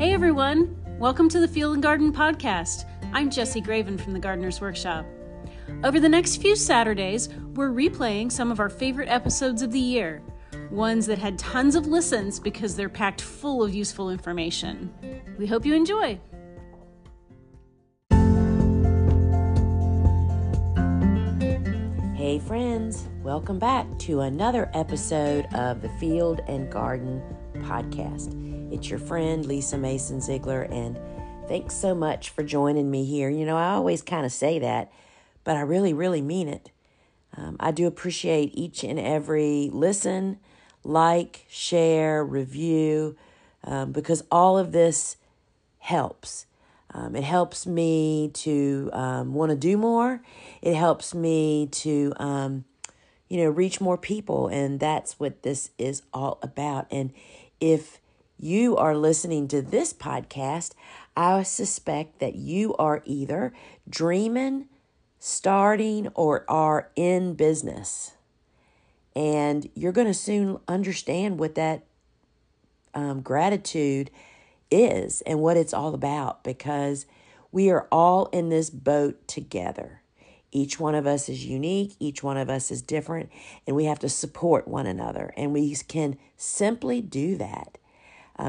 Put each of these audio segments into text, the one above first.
Hey everyone, welcome to the Field and Garden Podcast. I'm Jessie Graven from the Gardener's Workshop. Over the next few Saturdays, we're replaying some of our favorite episodes of the year, ones that had tons of listens because they're packed full of useful information. We hope you enjoy. Hey friends, welcome back to another episode of the Field and Garden Podcast. It's your friend Lisa Mason Ziegler, and thanks so much for joining me here. You know, I always kind of say that, but I really mean it. I do appreciate each and every listen, like, share, review, because all of this helps. It helps me to want to do more. It helps me to, reach more people. And that's what this is all about. And if you are listening to this podcast, I suspect that you are either dreaming, starting, or are in business. And you're going to soon understand what that gratitude is and what it's all about, because we are all in this boat together. Each one of us is unique. Each one of us is different, and we have to support one another. And we can simply do that.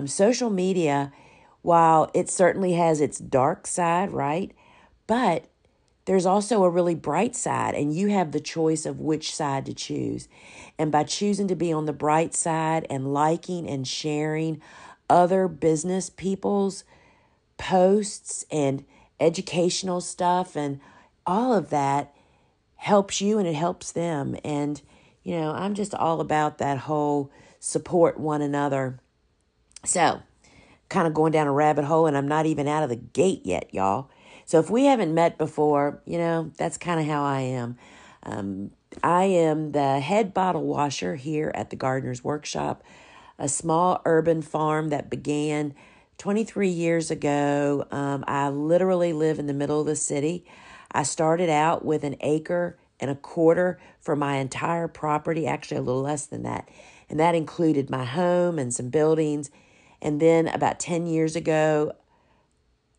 Social media, while it certainly has its dark side, right? But there's also a really bright side, and you have the choice of which side to choose. And by choosing to be on the bright side and liking and sharing other business people's posts and educational stuff and all of that helps you and it helps them. And, I'm just all about that whole support one another. So, kind of going down a rabbit hole, and I'm not even out of the gate yet, y'all. So if we haven't met before, that's kind of how I am. I am the head bottle washer here at the Gardener's Workshop, a small urban farm that began 23 years ago. I literally live in the middle of the city. I started out with 1.25 acres for my entire property, actually a little less than that. And that included my home and some buildings. And then about 10 years ago,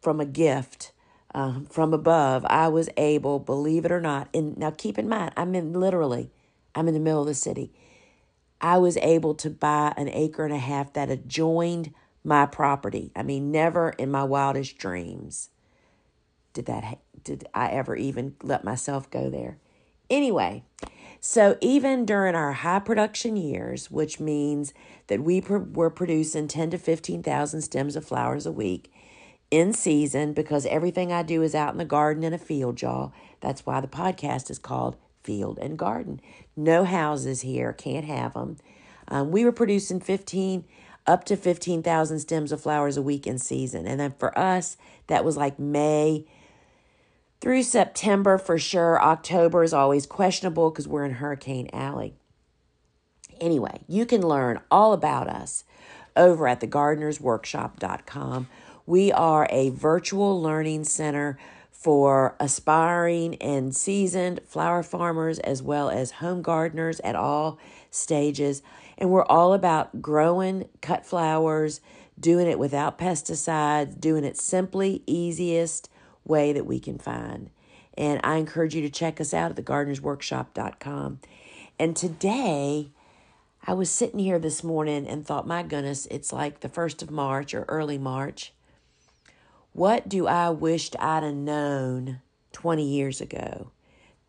from a gift from above, I was able, believe it or not, and now keep in mind, I'm in the middle of the city. I was able to buy 1.5 acres that adjoined my property. I mean, never in my wildest dreams did I ever even let myself go there. Anyway, so even during our high production years, which means that we were producing 10 to 15,000 stems of flowers a week in season, because everything I do is out in the garden in a field, y'all. That's why the podcast is called Field and Garden. No houses here, can't have them. We were producing up to 15,000 stems of flowers a week in season. And then for us, that was like May through September for sure. October is always questionable because we're in Hurricane Alley. Anyway, you can learn all about us over at thegardenersworkshop.com. We are a virtual learning center for aspiring and seasoned flower farmers as well as home gardeners at all stages. And we're all about growing cut flowers, doing it without pesticides, doing it simply, easiest way that we can find. And I encourage you to check us out at thegardenersworkshop.com. And today, I was sitting here this morning and thought, my goodness, it's like the 1st of March or early March. What do I wished I'd have known 20 years ago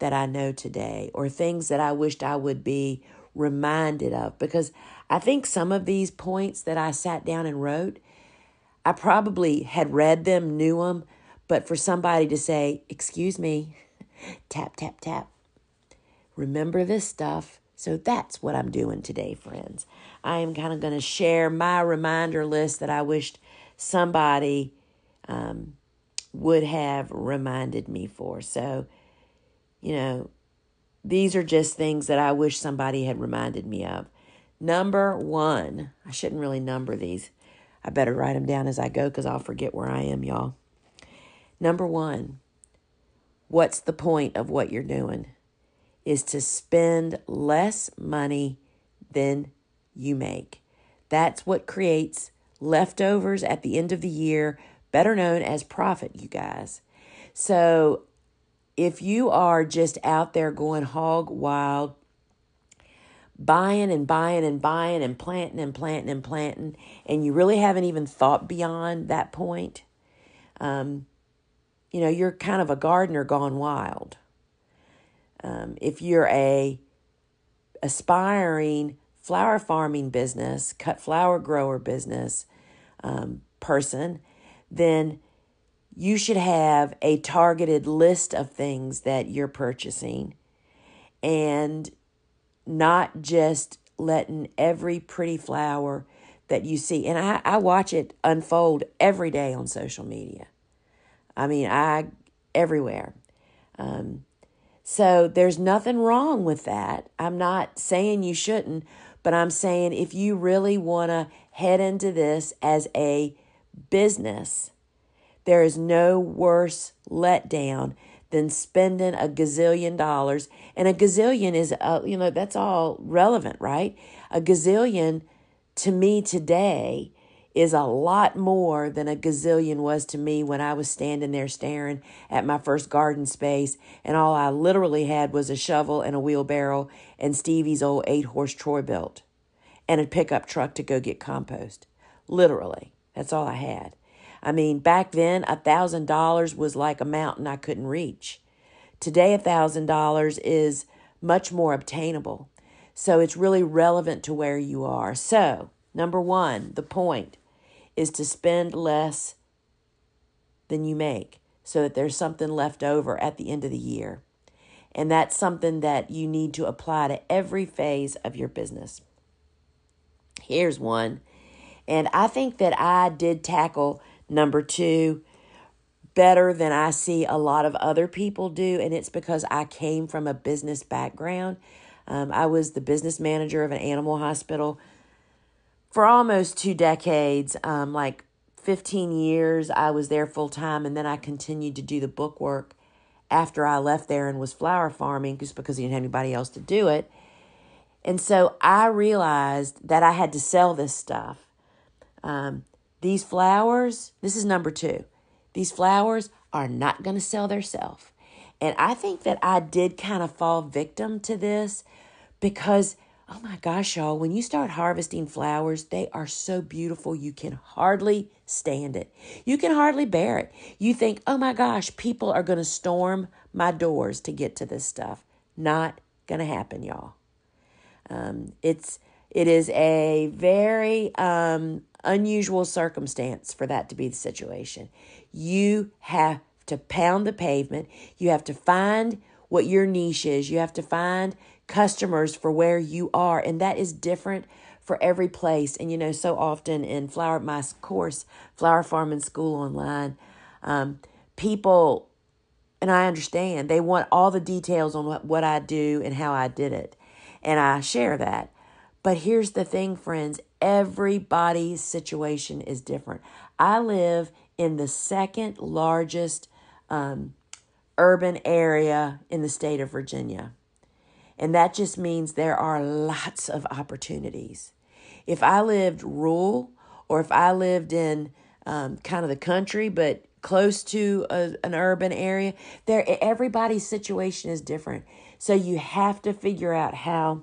that I know today? Or things that I wished I would be reminded of? Because I think some of these points that I sat down and wrote, I probably had read them, knew them, but for somebody to say, excuse me, tap, tap, tap, remember this stuff. So that's what I'm doing today, friends. I am kind of going to share my reminder list that I wished somebody would have reminded me for. So, these are just things that I wish somebody had reminded me of. Number 1, I shouldn't really number these. I better write them down as I go because I'll forget where I am, y'all. Number 1, what's the point of what you're doing? Is to spend less money than you make. That's what creates leftovers at the end of the year, better known as profit, you guys. So if you are just out there going hog wild, buying and buying and buying and planting and planting and planting, and you really haven't even thought beyond that point, you're kind of a gardener gone wild. If you're a aspiring flower farming business, cut flower grower business person, then you should have a targeted list of things that you're purchasing and not just letting every pretty flower that you see. And I watch it unfold every day on social media. I mean, everywhere. So there's nothing wrong with that. I'm not saying you shouldn't, but I'm saying if you really want to head into this as a business, there is no worse letdown than spending a gazillion dollars. And a gazillion is, that's all relevant, right? A gazillion to me today is a lot more than a gazillion was to me when I was standing there staring at my first garden space, and all I literally had was a shovel and a wheelbarrow and Stevie's old 8-horse Troy-Bilt and a pickup truck to go get compost. Literally. That's all I had. I mean, back then, $1,000 was like a mountain I couldn't reach. Today, $1,000 is much more obtainable. So it's really relevant to where you are. So, number one, the point is to spend less than you make so that there's something left over at the end of the year. And that's something that you need to apply to every phase of your business. Here's one. And I think that I did tackle number two better than I see a lot of other people do. And it's because I came from a business background. I was the business manager of an animal hospital for almost 2 decades, like 15 years. I was there full time, and then I continued to do the book work after I left there and was flower farming just because I didn't have anybody else to do it. And so I realized that I had to sell this stuff. These flowers, this is number two. These flowers are not going to sell themselves. And I think that I did kind of fall victim to this because, oh my gosh, y'all, when you start harvesting flowers, they are so beautiful, you can hardly stand it. You can hardly bear it. You think, oh my gosh, people are going to storm my doors to get to this stuff. Not going to happen, y'all. It is a very unusual circumstance for that to be the situation. You have to pound the pavement. You have to find what your niche is. You have to find customers for where you are. And that is different for every place. And, so often in my course, Flower Farming School Online, people, and I understand, they want all the details on what I do and how I did it. And I share that. But here's the thing, friends. Everybody's situation is different. I live in the second largest urban area in the state of Virginia. And that just means there are lots of opportunities. If I lived rural, or if I lived in kind of the country, but close to an urban area, everybody's situation is different. So you have to figure out how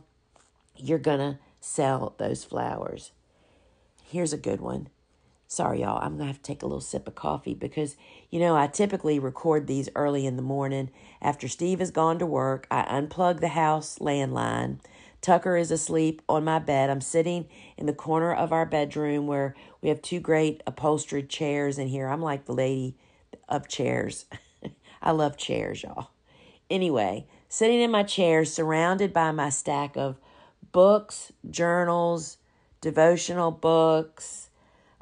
you're going to sell those flowers. Here's a good one. Sorry, y'all. I'm going to have to take a little sip of coffee because, I typically record these early in the morning. After Steve has gone to work, I unplug the house landline. Tucker is asleep on my bed. I'm sitting in the corner of our bedroom where we have 2 great upholstered chairs in here. I'm like the lady of chairs. I love chairs, y'all. Anyway, sitting in my chair, surrounded by my stack of books, journals, devotional books.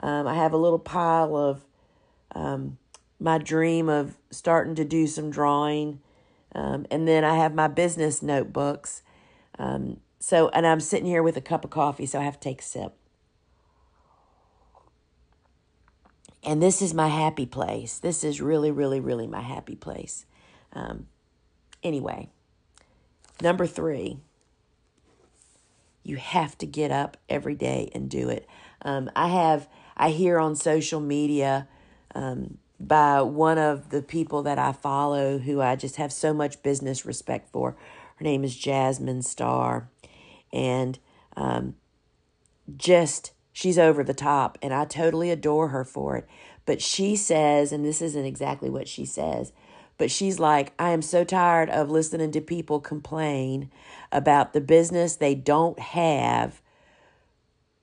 I have a little pile of my dream of starting to do some drawing. And then I have my business notebooks. And I'm sitting here with a cup of coffee, so I have to take a sip. And this is my happy place. This is really, really, really my happy place. Anyway, number 3. You have to get up every day and do it. I I hear on social media by one of the people that I follow who I just have so much business respect for. Her name is Jasmine Starr. And she's over the top, and I totally adore her for it. But she says, and this isn't exactly what she says, but she's like, I am so tired of listening to people complain about the business they don't have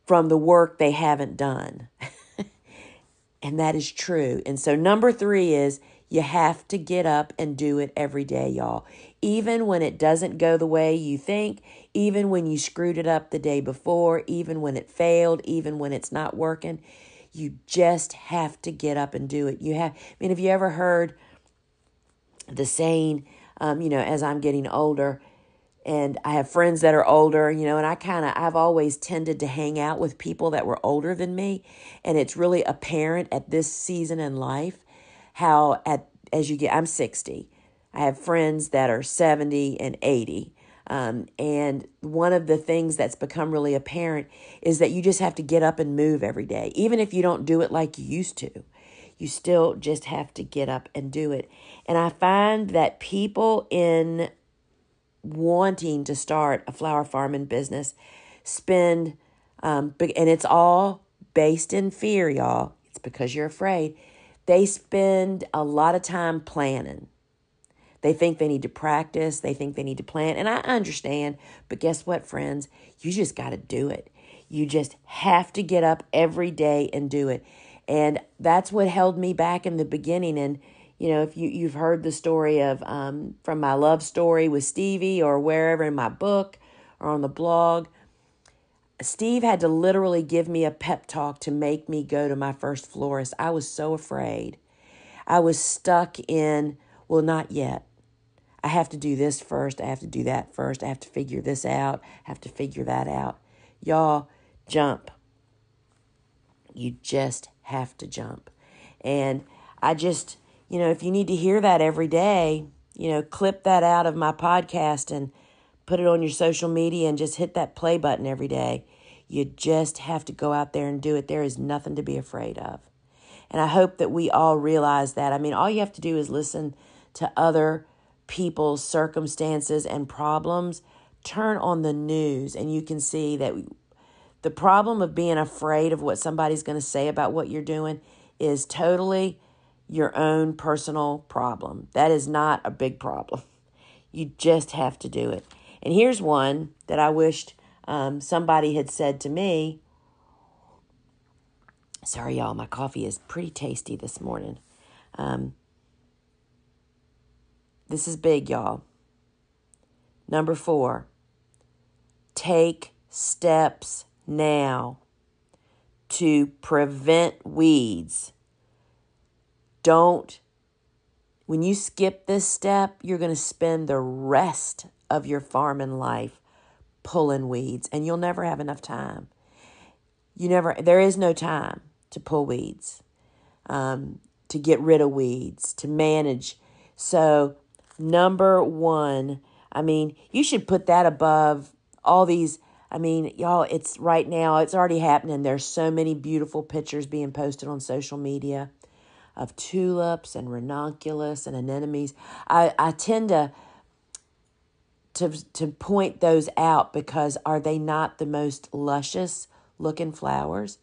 from the work they haven't done. And that is true. And so number 3 is you have to get up and do it every day, y'all. Even when it doesn't go the way you think, even when you screwed it up the day before, even when it failed, even when it's not working, you just have to get up and do it. Have you ever heard the saying, as I'm getting older, and I have friends that are older, and I've always tended to hang out with people that were older than me. And it's really apparent at this season in life how I'm 60. I have friends that are 70 and 80. And one of the things that's become really apparent is that you just have to get up and move every day. Even if you don't do it like you used to, you still just have to get up and do it. And I find that people in wanting to start a flower farming business spend, and it's all based in fear, y'all. It's because you're afraid. They spend a lot of time planning. They think they need to practice. They think they need to plan. And I understand. But guess what, friends? You just got to do it. You just have to get up every day and do it. And that's what held me back in the beginning. And, if you've heard the story of from my love story with Stevie or wherever in my book or on the blog, Steve had to literally give me a pep talk to make me go to my first florist. I was so afraid. I was stuck in, well, not yet. I have to do this first. I have to do that first. I have to figure this out. I have to figure that out. Y'all, jump. You just have to jump. And I just, if you need to hear that every day, clip that out of my podcast and put it on your social media and just hit that play button every day. You just have to go out there and do it. There is nothing to be afraid of. And I hope that we all realize that. All you have to do is listen to other people's circumstances and problems. Turn on the news and you can see that the problem of being afraid of what somebody's going to say about what you're doing is totally your own personal problem. That is not a big problem. You just have to do it. And here's one that I wished somebody had said to me. Sorry, y'all, my coffee is pretty tasty this morning. This is big, y'all. Number 4, take steps now to prevent weeds. When you skip this step, you're going to spend the rest of your farming life pulling weeds, and you'll never have enough time. There is no time to pull weeds, to get rid of weeds, to manage. So, number 1, you should put that above all these. Y'all, it's right now, it's already happening. There's so many beautiful pictures being posted on social media of tulips and ranunculus and anemones. I tend to point those out because are they not the most luscious looking flowers?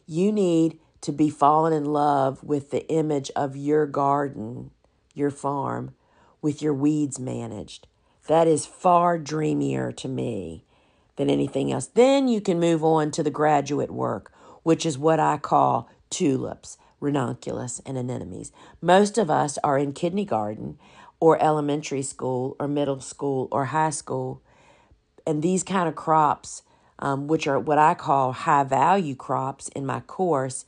You need to be falling in love with the image of your garden, your farm, with your weeds managed. That is far dreamier to me than anything else. Then you can move on to the graduate work, which is what I call tulips, ranunculus, and anemones. Most of us are in kindergarten or elementary school or middle school or high school. And these kind of crops, which are what I call high value crops in my course,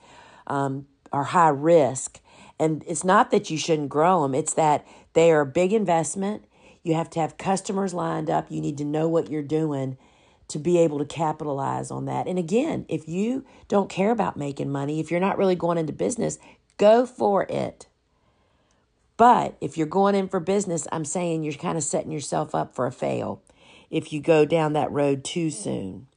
are high risk. And it's not that you shouldn't grow them. It's that they are a big investment. You have to have customers lined up. You need to know what you're doing to be able to capitalize on that. And again, if you don't care about making money, if you're not really going into business, go for it. But if you're going in for business, I'm saying you're kind of setting yourself up for a fail if you go down that road too soon.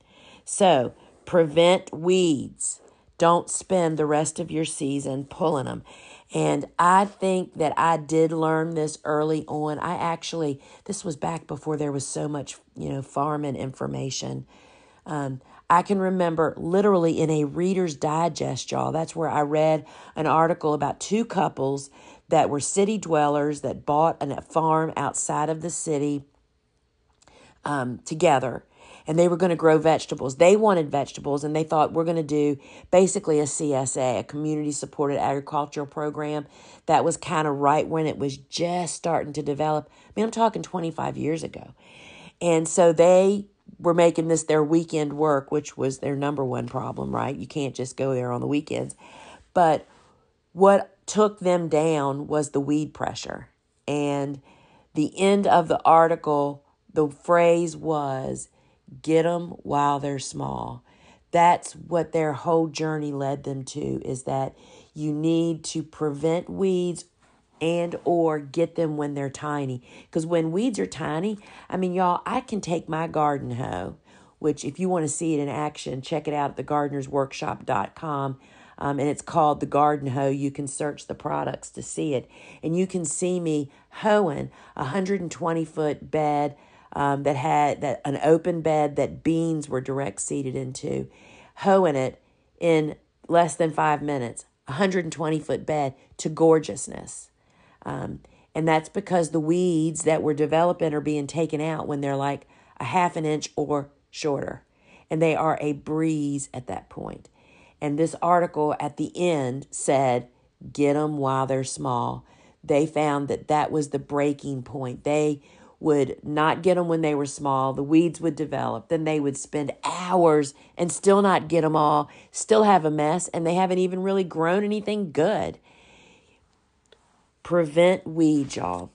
So Prevent weeds. Don't spend the rest of your season pulling them. And I think that I did learn this early on. This was back before there was so much, farming information. I can remember literally in a Reader's Digest, y'all. That's where I read an article about two couples that were city dwellers that bought a farm outside of the city together. And they were going to grow vegetables. They wanted vegetables, and they thought, we're going to do basically a CSA, a community-supported agricultural program. That was kind of right when it was just starting to develop. I'm talking 25 years ago. And so they were making this their weekend work, which was their number one problem, right? You can't just go there on the weekends. But what took them down was the weed pressure. And the end of the article, the phrase was, get them while they're small. That's what their whole journey led them to, is that you need to prevent weeds and or get them when they're tiny. Because when weeds are tiny, y'all, I can take my garden hoe, which if you want to see it in action, check it out at thegardenersworkshop.com. And it's called the garden hoe. You can search the products to see it. And you can see me hoeing a 120-foot bed that had an open bed that beans were direct seeded into, hoeing it in less than 5 minutes, 120-foot bed to gorgeousness. And that's because the weeds that were developing are being taken out when they're like a half an inch or shorter. And they are a breeze at that point. And this article at the end said, get them while they're small. They found that was the breaking point. They would not get them when they were small. The weeds would develop. Then they would spend hours and still not get them all, still have a mess, and they haven't even really grown anything good. Prevent weeds, y'all.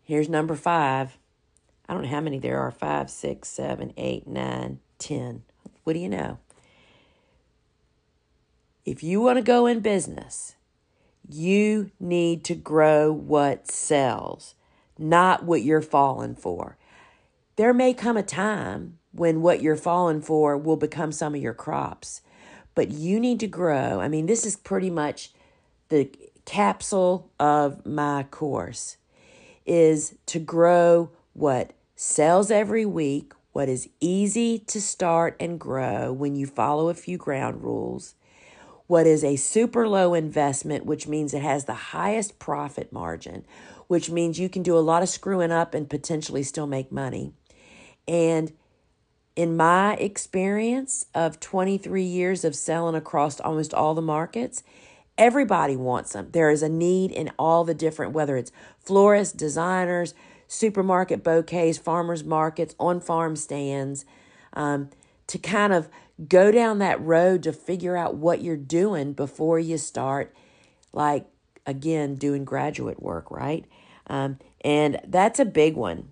Here's number 5. I don't know how many there are. 5, 6, 7, 8, 9, 10. What do you know? If you want to go in business, you need to grow what sells, not what you're falling for. There may come a time when what you're falling for will become some of your crops, but you need to grow. This is pretty much the capsule of my course, is to grow what sells every week, what is easy to start and grow when you follow a few ground rules, what is a super low investment, which means it has the highest profit margin, which means you can do a lot of screwing up and potentially still make money. And in my experience of 23 years of selling across almost all the markets, everybody wants them. There is a need in all the different, whether it's florists, designers, supermarket bouquets, farmers markets, on-farm stands, to kind of go down that road to figure out what you're doing before you start, like, again, doing graduate work, right? And that's a big one.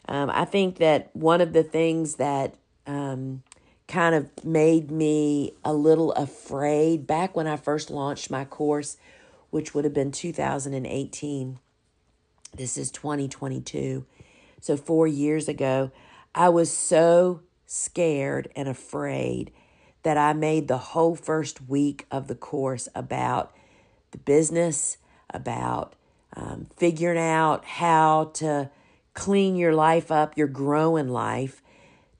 I think that one of the things that kind of made me a little afraid back when I first launched my course, which would have been 2018. This is 2022. So 4 years ago, I was so scared and afraid that I made the whole first week of the course about the business, about figuring out how to clean your life up, your growing life,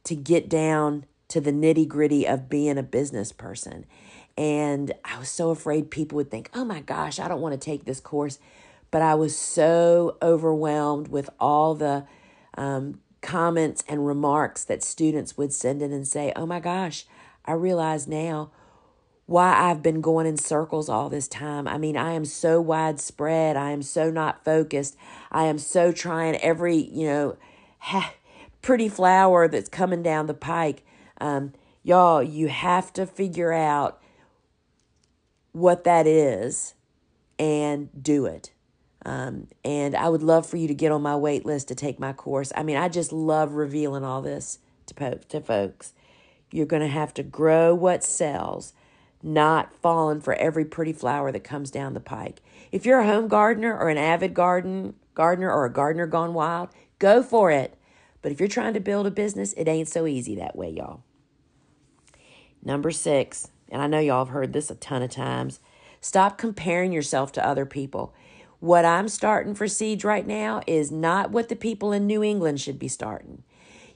to get down to the nitty-gritty of being a business person. And I was so afraid people would think, oh my gosh, I don't want to take this course. But I was so overwhelmed with all the comments and remarks that students would send in and say, oh my gosh, I realize now why I've been going in circles all this time. I am so widespread. I am so not focused. I am so trying every, pretty flower that's coming down the pike. Y'all, you have to figure out what that is and do it. And I would love for you to get on my wait list to take my course. I just love revealing all this to folks. You're going to have to grow what sells, not falling for every pretty flower that comes down the pike. If you're a home gardener or an avid gardener or a gardener gone wild, go for it. But if you're trying to build a business, it ain't so easy that way, y'all. Number 6, and I know y'all have heard this a ton of times, stop comparing yourself to other people. What I'm starting for Siege right now is not what the people in New England should be starting.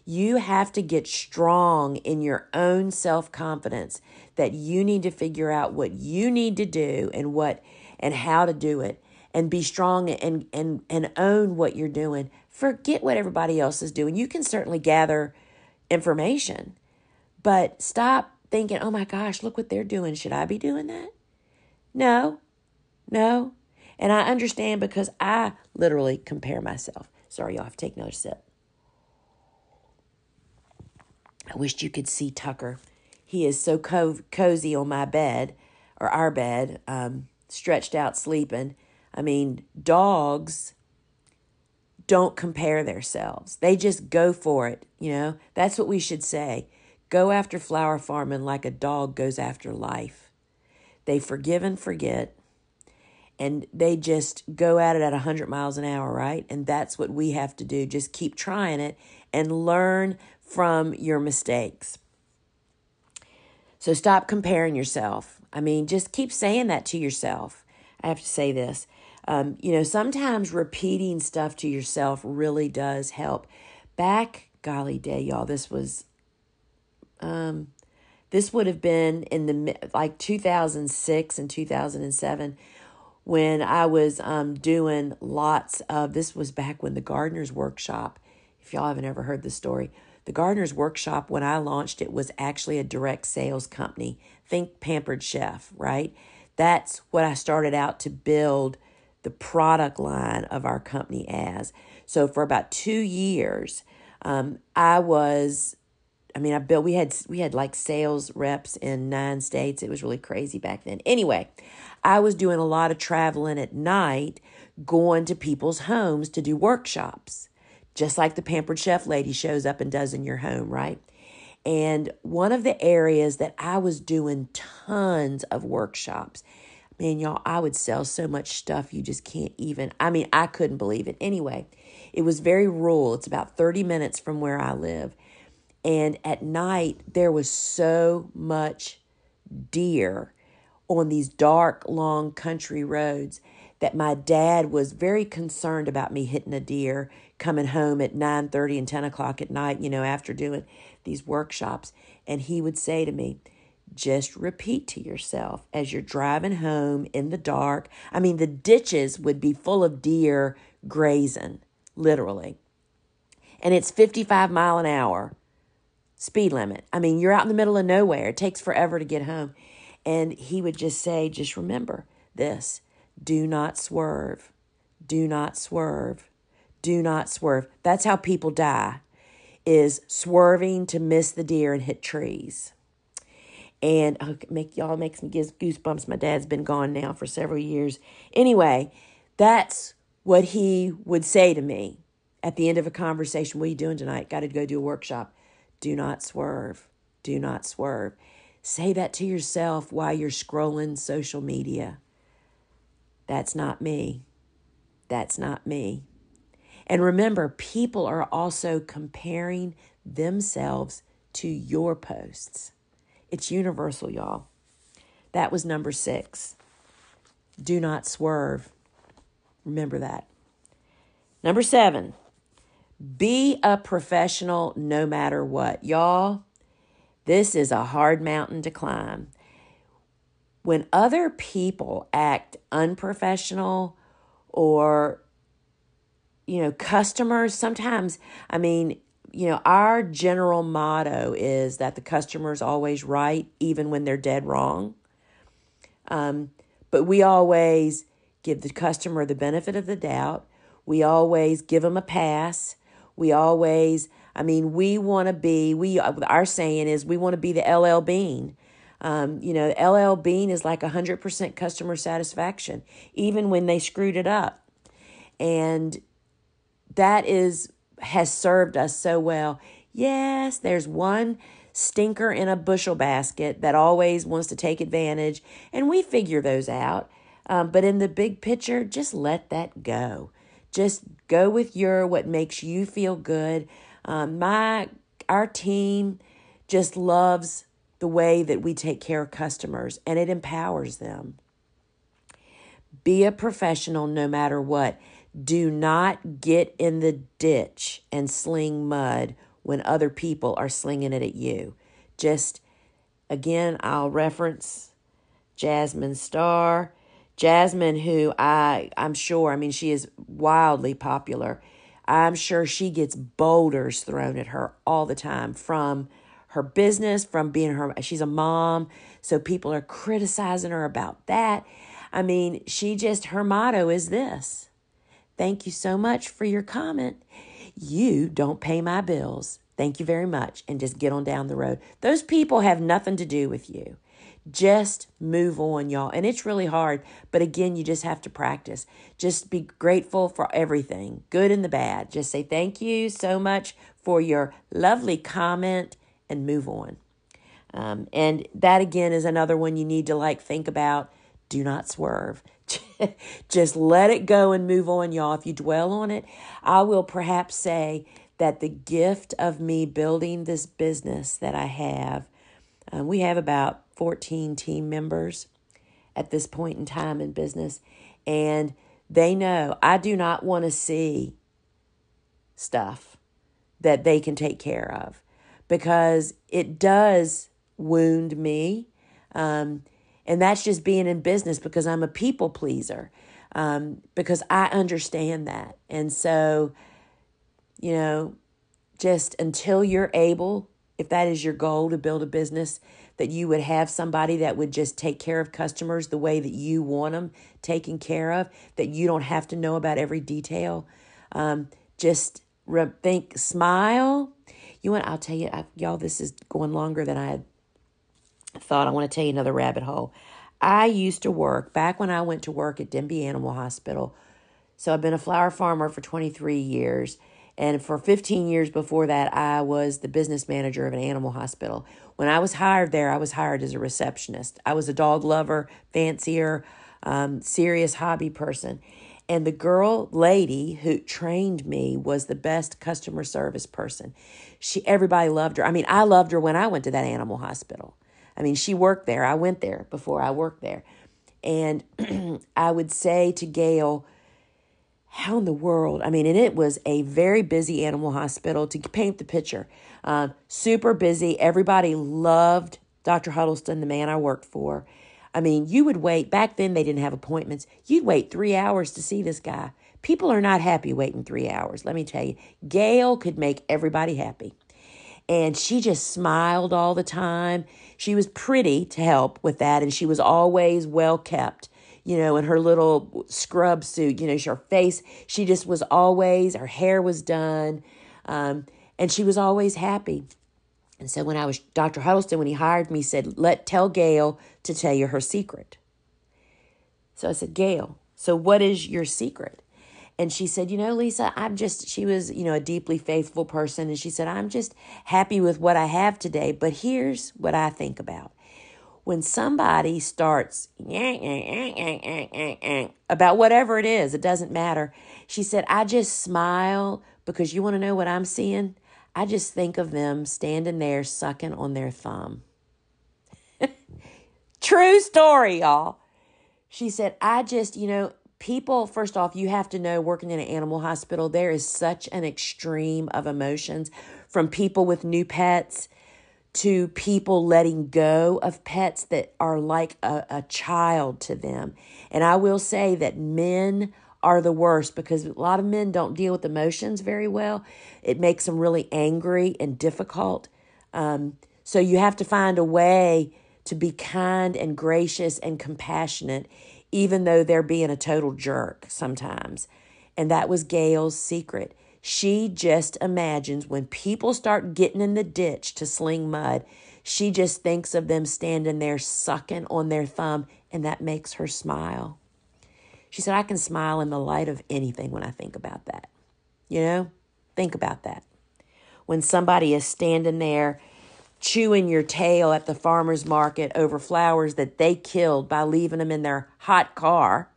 You have to get strong in your own self-confidence that you need to figure out what you need to do and how to do it, and be strong and own what you're doing. Forget what everybody else is doing. You can certainly gather information, but stop thinking, oh my gosh, look what they're doing. Should I be doing that? No. And I understand because I literally compare myself. Sorry, y'all, I have to take another sip. I wished you could see Tucker. He is so cozy on my bed, or our bed, stretched out sleeping. I mean, dogs don't compare themselves. They just go for it, That's what we should say. Go after flower farming like a dog goes after life. They forgive and forget, and they just go at it at 100 miles an hour, right? And that's what we have to do. Just keep trying it and learn from your mistakes. So stop comparing yourself. I mean, just keep saying that to yourself. I have to say this. Sometimes repeating stuff to yourself really does help. Back, golly day, y'all, this would have been in the 2006 and 2007 when I was doing lots of, this was back when the Gardener's Workshop, if y'all haven't ever heard the story, the Gardener's Workshop, when I launched it, was actually a direct sales company. Think Pampered Chef, right? That's what I started out to build the product line of our company as. So for about 2 years, we had like sales reps in 9 states. It was really crazy back then. Anyway, I was doing a lot of traveling at night, going to people's homes to do workshops, just like the Pampered Chef lady shows up and does in your home, right? And one of the areas that I was doing tons of workshops, man, y'all, I would sell so much stuff you just can't even, I couldn't believe it. Anyway, it was very rural. It's about 30 minutes from where I live. And at night, there was so much deer on these dark, long country roads that my dad was very concerned about me hitting a deer coming home at 9:30 and 10 o'clock at night, after doing these workshops. And he would say to me, just repeat to yourself as you're driving home in the dark. The ditches would be full of deer grazing, literally. And it's 55 mile an hour speed limit. You're out in the middle of nowhere. It takes forever to get home. And he would just say, just remember this, do not swerve, do not swerve, do not swerve. That's how people die, is swerving to miss the deer and hit trees. And makes me give goosebumps. My dad's been gone now for several years. Anyway, that's what he would say to me at the end of a conversation. What are you doing tonight? Got to go do a workshop. Do not swerve. Do not swerve. Say that to yourself while you're scrolling social media. That's not me. That's not me. And remember, people are also comparing themselves to your posts. It's universal, y'all. That was number 6. Do not swerve. Remember that. Number 7. Be a professional no matter what. Y'all, this is a hard mountain to climb. When other people act unprofessional or, customers, sometimes, our general motto is that the customer's always right, even when they're dead wrong. But we always give the customer the benefit of the doubt. We always give them a pass. We always, we want to be, our saying is we want to be the LL Bean. The LL Bean is like 100% customer satisfaction, even when they screwed it up. And that has served us so well. Yes, there's one stinker in a bushel basket that always wants to take advantage, and we figure those out. But in the big picture, just let that go. Just go with what makes you feel good. Our team just loves the way that we take care of customers, and it empowers them. Be a professional no matter what. Do not get in the ditch and sling mud when other people are slinging it at you. Just, again, I'll reference Jasmine Star. Jasmine, who I'm sure, she is wildly popular. I'm sure she gets boulders thrown at her all the time from her business, from being she's a mom, so people are criticizing her about that. Her motto is this: thank you so much for your comment. You don't pay my bills. Thank you very much. And just get on down the road. Those people have nothing to do with you. Just move on, y'all. And it's really hard. But again, you just have to practice. Just be grateful for everything, good and the bad. Just say thank you so much for your lovely comment and move on. And that, again, is another one you need to think about. Do not swerve. Just let it go and move on, y'all. If you dwell on it, I will perhaps say that the gift of me building this business that I have, we have about 14 team members at this point in time in business, and they know I do not want to see stuff that they can take care of, because it does wound me. And that's just being in business, because I'm a people pleaser, because I understand that. And so, just until you're able, if that is your goal, to build a business, that you would have somebody that would just take care of customers the way that you want them taken care of, that you don't have to know about every detail. Smile. I'll tell you, y'all, this is going longer than I had thought. I want to tell you another rabbit hole. I used to work, back when I went to work at Denby Animal Hospital. So I've been a flower farmer for 23 years. And for 15 years before that, I was the business manager of an animal hospital. When I was hired there, I was hired as a receptionist. I was a dog lover, fancier, serious hobby person. And the lady who trained me was the best customer service person. Everybody loved her. I loved her when I went to that animal hospital. She worked there. I went there before I worked there. And I would say to Gail, how in the world? And it was a very busy animal hospital, to paint the picture. Super busy. Everybody loved Dr. Huddleston, the man I worked for. You would wait. Back then, they didn't have appointments. You'd wait 3 hours to see this guy. People are not happy waiting 3 hours. Let me tell you, Gail could make everybody happy. And she just smiled all the time. She was pretty to help with that, and she was always well kept, in her little scrub suit, her face, she just was always, her hair was done, and she was always happy. And so Dr. Huddleston, when he hired me, said, tell Gail to tell you her secret. So I said, Gail, so what is your secret? And she said, Lisa, she was, a deeply faithful person. And she said, I'm just happy with what I have today. But here's what I think about. When somebody starts about whatever it is, it doesn't matter. She said, I just smile, because you want to know what I'm seeing? I just think of them standing there sucking on their thumb. True story, y'all. She said, people, first off, you have to know, working in an animal hospital, there is such an extreme of emotions, from people with new pets to people letting go of pets that are like a child to them. And I will say that men are the worst, because a lot of men don't deal with emotions very well. It makes them really angry and difficult. So you have to find a way to be kind and gracious and compassionate, even though they're being a total jerk sometimes. And that was Gail's secret. She just imagines when people start getting in the ditch to sling mud, she just thinks of them standing there sucking on their thumb, and that makes her smile. She said, I can smile in the light of anything when I think about that. Think about that. When somebody is standing there chewing your tail at the farmer's market over flowers that they killed by leaving them in their hot car,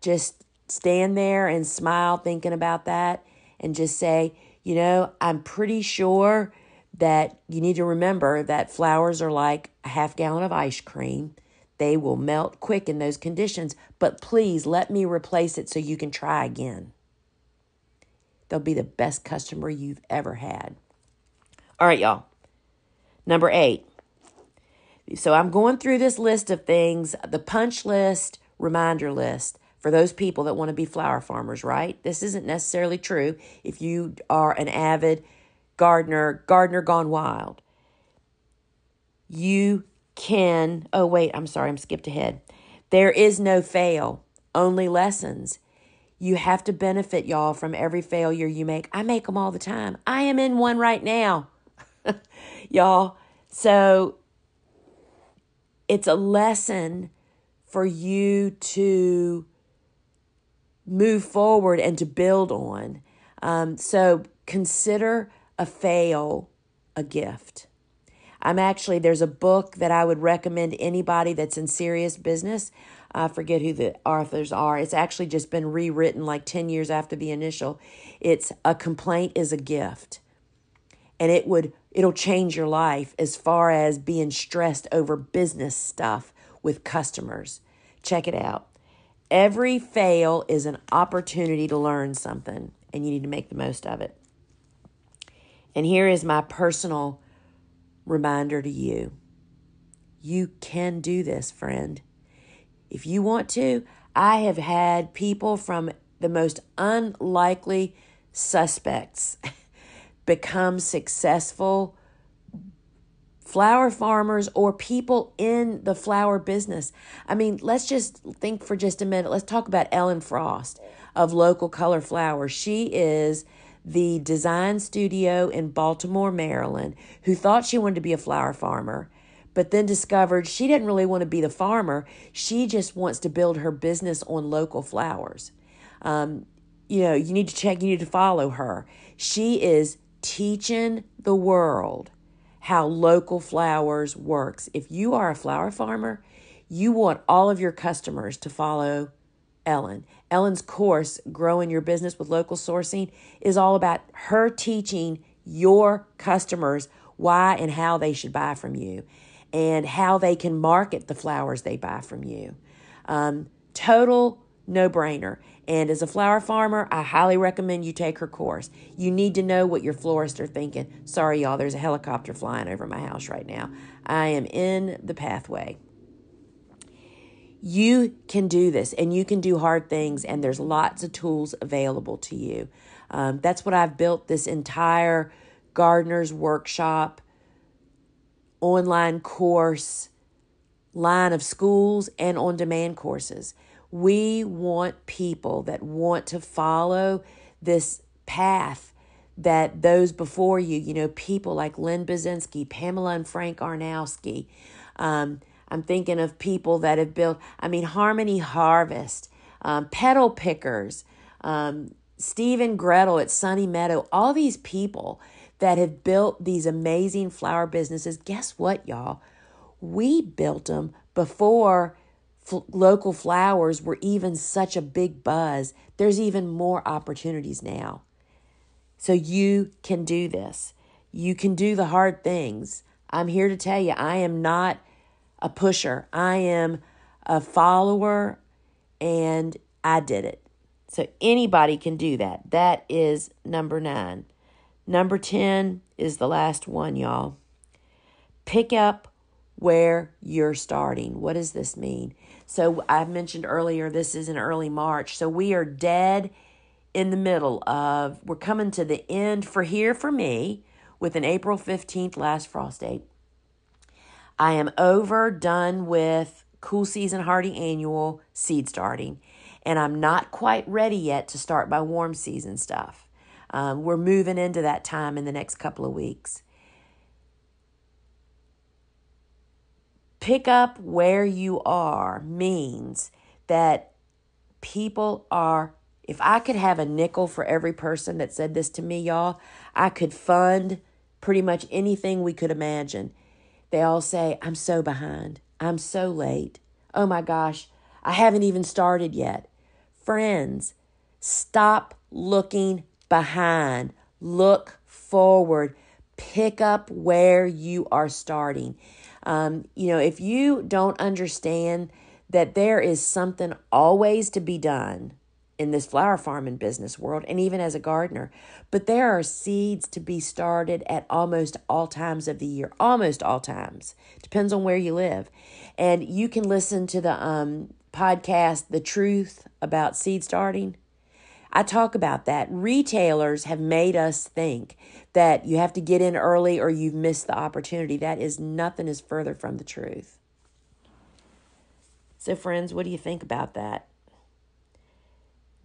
just stand there and smile thinking about that, and just say, I'm pretty sure that you need to remember that flowers are like a half gallon of ice cream. They will melt quick in those conditions, but please let me replace it so you can try again. They'll be the best customer you've ever had. All right, y'all. Number 8. So I'm going through this list of things, the punch list, reminder list, for those people that want to be flower farmers, right? This isn't necessarily true if you are an avid gardener gone wild. You can, I'm skipped ahead. There is no fail, only lessons. You have to benefit, y'all, from every failure you make. I make them all the time. I am in one right now, y'all. So it's a lesson for you to move forward and to build on. So consider a fail a gift. There's a book that I would recommend anybody that's in serious business. I forget who the authors are. It's actually just been rewritten like 10 years after the initial. It's A Complaint is a Gift. And it'll change your life as far as being stressed over business stuff with customers. Check it out. Every fail is an opportunity to learn something, and you need to make the most of it. And here is my personal reminder to you. You can do this, friend. If you want to, I have had people from the most unlikely suspects become successful flower farmers or people in the flower business. Let's just think for just a minute. Let's talk about Ellen Frost of Local Color Flowers. She is the design studio in Baltimore, Maryland, who thought she wanted to be a flower farmer, but then discovered she didn't really want to be the farmer. She just wants to build her business on local flowers. You need to follow her. She is teaching the world how local flowers works. If you are a flower farmer, you want all of your customers to follow Ellen. Ellen's course, Growing Your Business with Local Sourcing, is all about her teaching your customers why and how they should buy from you and how they can market the flowers they buy from you. Total no-brainer. And as a flower farmer, I highly recommend you take her course. You need to know what your florists are thinking. Sorry, y'all, there's a helicopter flying over my house right now. I am in the pathway. You can do this, and you can do hard things, and there's lots of tools available to you. That's what I've built this entire Gardener's Workshop online course line of schools and on-demand courses. We want people that want to follow this path that those before you, people like Lynn Bazinski, Pamela and Frank Arnowski. I'm thinking of people that have built, Harmony Harvest, Petal Pickers, Steve and Gretel at Sunny Meadow, all these people that have built these amazing flower businesses. Guess what, y'all? We built them before local flowers were even such a big buzz. There's even more opportunities now. So you can do this. You can do the hard things. I'm here to tell you, I am not a pusher. I am a follower, and I did it. So anybody can do that. That is number 9. Number 10 is the last one, y'all. Pick up where you're starting. What does this mean? So I mentioned earlier, this is in early March. So we are dead in the middle of, we're coming to the end for me with an April 15th last frost date. I am done with Cool Season Hardy Annual seed starting, and I'm not quite ready yet to start my warm season stuff. We're moving into that time in the next couple of weeks. Pick up where you are means that people are, if I could have a nickel for every person that said this to me, y'all, I could fund pretty much anything we could imagine. They all say, I'm so behind. I'm so late. Oh my gosh, I haven't even started yet. Friends, stop looking behind. Look forward. Pick up where you are starting. If you don't understand that there is something always to be done in this flower farming business world, and even as a gardener, but there are seeds to be started at almost all times of the year, almost all times. Depends on where you live. And you can listen to the podcast, The Truth About Seed Starting. I talk about that. Retailers have made us think that you have to get in early or you've missed the opportunity. That is nothing is further from the truth. So friends, what do you think about that?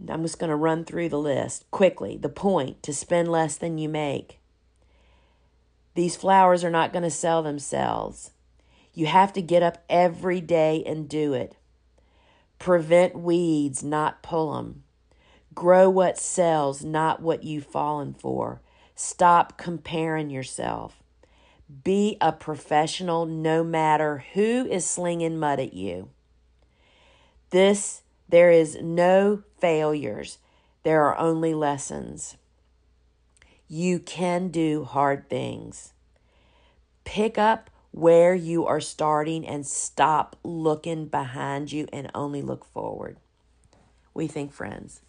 I'm just going to run through the list quickly. The point, to spend less than you make. These flowers are not going to sell themselves. You have to get up every day and do it. Prevent weeds, not pull them. Grow what sells, not what you've fallen for. Stop comparing yourself. Be a professional no matter who is slinging mud at you. There is no failures. There are only lessons. You can do hard things. Pick up where you are starting and stop looking behind you and only look forward. What do you think, friends?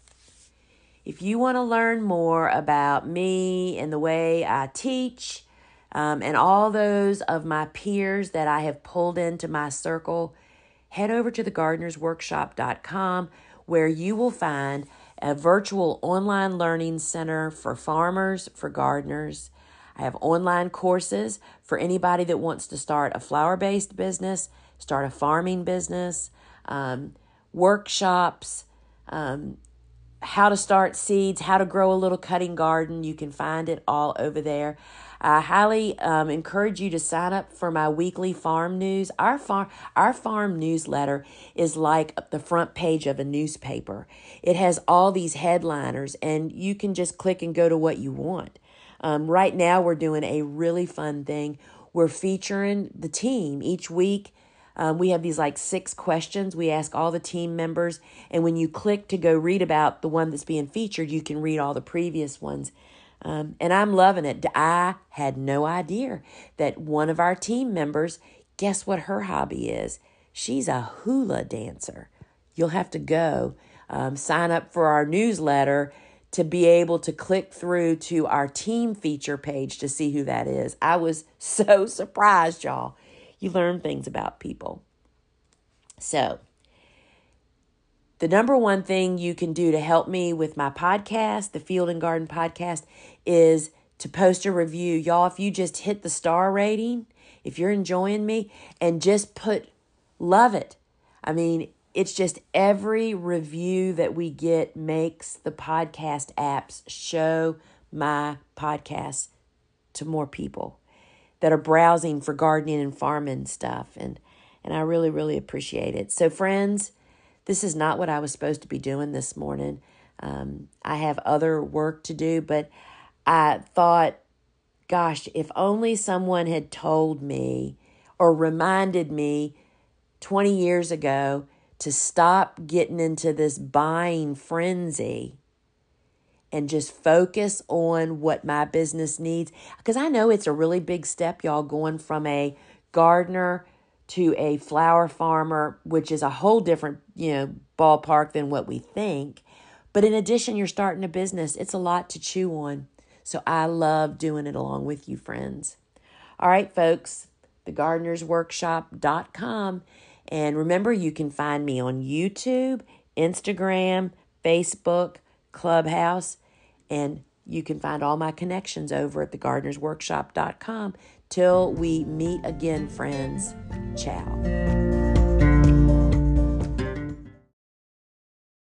If you want to learn more about me and the way I teach, and all those of my peers that I have pulled into my circle, head over to thegardenersworkshop.com, where you will find a virtual online learning center for farmers, for gardeners. I have online courses for anybody that wants to start a flower-based business, start a farming business, workshops, how to start seeds, how to grow a little cutting garden. You can find it all over there. I highly encourage you to sign up for my weekly farm news. Our farm newsletter is like the front page of a newspaper. It has all these headliners, and you can just click and go to what you want. Right now, we're doing a really fun thing. We're featuring the team each week. We have these 6 questions we ask all the team members. And when you click to go read about the one that's being featured, you can read all the previous ones. And I'm loving it. I had no idea that one of our team members, guess what her hobby is? She's a hula dancer. You'll have to go sign up for our newsletter to be able to click through to our team feature page to see who that is. I was so surprised, y'all. You learn things about people. So, the number one thing you can do to help me with my podcast, the Field and Garden Podcast, is to post a review. Y'all, if you just hit the star rating, if you're enjoying me, and just put love it. I mean, it's just every review that we get makes the podcast apps show my podcast to more people that are browsing for gardening and farming stuff. And I really, really appreciate it. So friends, this is not what I was supposed to be doing this morning. I have other work to do, but I thought, gosh, if only someone had told me or reminded me 20 years ago to stop getting into this buying frenzy and just focus on what my business needs. Because I know it's a really big step, y'all, going from a gardener to a flower farmer, which is a whole different, ballpark than what we think. But in addition, you're starting a business. It's a lot to chew on. So I love doing it along with you, friends. All right, folks, thegardenersworkshop.com. And remember, you can find me on YouTube, Instagram, Facebook, Clubhouse, and you can find all my connections over at thegardenersworkshop.com. Till we meet again, friends. Ciao.